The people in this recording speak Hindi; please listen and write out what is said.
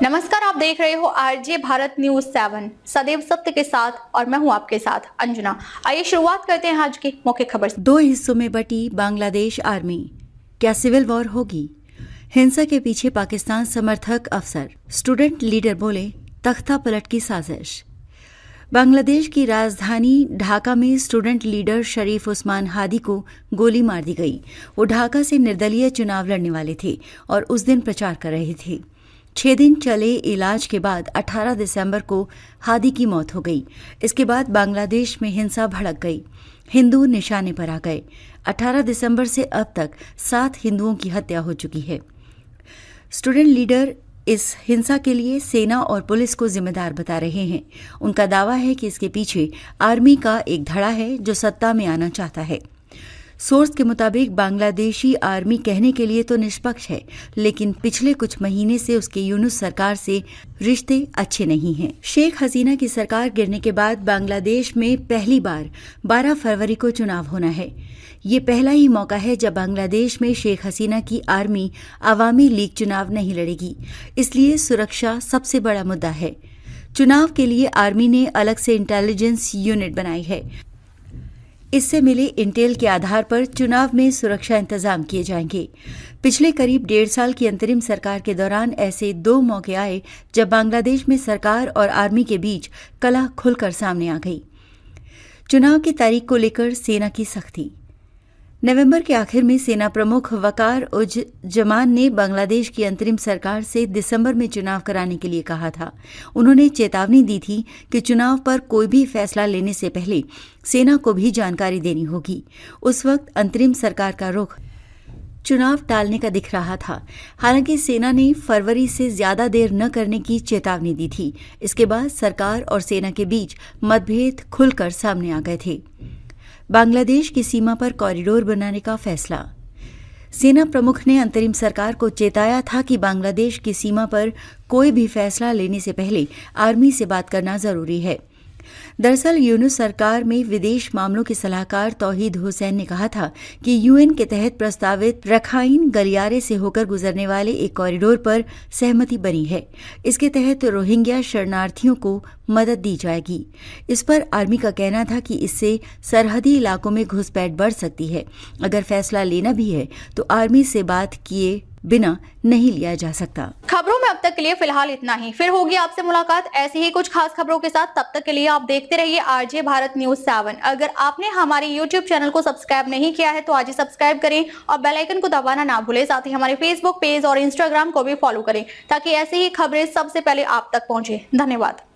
नमस्कार, आप देख रहे हो आरजे भारत न्यूज 7 सदैव सत्य के साथ और मैं हूं आपके साथ अंजना। आइए शुरुआत करते हैं आज की मुख्य खबर से। 2 हिस्सों में बटी बांग्लादेश आर्मी, क्या सिविल वॉर होगी? हिंसा के पीछे पाकिस्तान समर्थक अफसर, स्टूडेंट लीडर बोले तख्ता पलट की साजिश। बांग्लादेश की राजधानी ढाका में स्टूडेंट लीडर शरीफ उस्मान हादी को गोली मार दी गई। वो ढाका से निर्दलीय चुनाव लड़ने वाले थे और उस दिन प्रचार कर रहे थे। 6 दिन चले इलाज के बाद 18 दिसंबर को हादी की मौत हो गई। इसके बाद बांग्लादेश में हिंसा भड़क गई, हिंदू निशाने पर आ गए। 18 दिसंबर से अब तक 7 हिंदुओं की हत्या हो चुकी है। स्टूडेंट लीडर इस हिंसा के लिए सेना और पुलिस को जिम्मेदार बता रहे हैं। उनका दावा है कि इसके पीछे आर्मी का एक धड़ा है जो सत्ता में आना चाहता है। सोर्स के मुताबिक बांग्लादेशी आर्मी कहने के लिए तो निष्पक्ष है, लेकिन पिछले कुछ महीने से उसके यूनुस सरकार से रिश्ते अच्छे नहीं हैं। शेख हसीना की सरकार गिरने के बाद बांग्लादेश में पहली बार 12 फरवरी को चुनाव होना है। ये पहला ही मौका है जब बांग्लादेश में शेख हसीना की आर्मी अवामी लीग चुनाव नहीं लड़ेगी, इसलिए सुरक्षा सबसे बड़ा मुद्दा है। चुनाव के लिए आर्मी ने अलग से इंटेलिजेंस यूनिट बनाई है। इससे मिले इंटेल के आधार पर चुनाव में सुरक्षा इंतजाम किए जाएंगे। पिछले करीब 1.5 साल की अंतरिम सरकार के दौरान ऐसे 2 मौके आए जब बांग्लादेश में सरकार और आर्मी के बीच कलह खुलकर सामने आ गई। चुनाव की तारीख को लेकर सेना की सख्ती। नवंबर के आखिर में सेना प्रमुख वकार उज जमान ने बांग्लादेश की अंतरिम सरकार से दिसंबर में चुनाव कराने के लिए कहा था। उन्होंने चेतावनी दी थी कि चुनाव पर कोई भी फैसला लेने से पहले सेना को भी जानकारी देनी होगी। उस वक्त अंतरिम सरकार का रुख चुनाव टालने का दिख रहा था। हालांकि सेना ने फरवरी से ज्यादा देर न करने की चेतावनी दी थी। इसके बाद सरकार और सेना के बीच मतभेद खुलकर सामने आ गए थे। बांग्लादेश की सीमा पर कॉरिडोर बनाने का फैसला। सेना प्रमुख ने अंतरिम सरकार को चेताया था कि बांग्लादेश की सीमा पर कोई भी फैसला लेने से पहले आर्मी से बात करना जरूरी है। दरअसल यूनुस सरकार में विदेश मामलों के सलाहकार तौहीद हुसैन ने कहा था कि यूएन के तहत प्रस्तावित रखाइन गलियारे से होकर गुजरने वाले एक कॉरिडोर पर सहमति बनी है। इसके तहत रोहिंग्या शरणार्थियों को मदद दी जाएगी। इस पर आर्मी का कहना था कि इससे सरहदी इलाकों में घुसपैठ बढ़ सकती है। अगर फैसला लेना भी है तो आर्मी से बात किए बिना नहीं लिया जा सकता। खबरों में अब तक के लिए फिलहाल इतना ही। फिर होगी आपसे मुलाकात ऐसी ही कुछ खास खबरों के साथ। तब तक के लिए आप देखते रहिए आरजे भारत न्यूज 7। अगर आपने हमारे यूट्यूब चैनल को सब्सक्राइब नहीं किया है तो आज ही सब्सक्राइब करें और बेल आइकन को दबाना ना भूलें। साथ ही हमारे फेसबुक पेज और इंस्टाग्राम को भी फॉलो करें ताकि ऐसी ही खबरें सबसे पहले आप तक पहुंचे। धन्यवाद।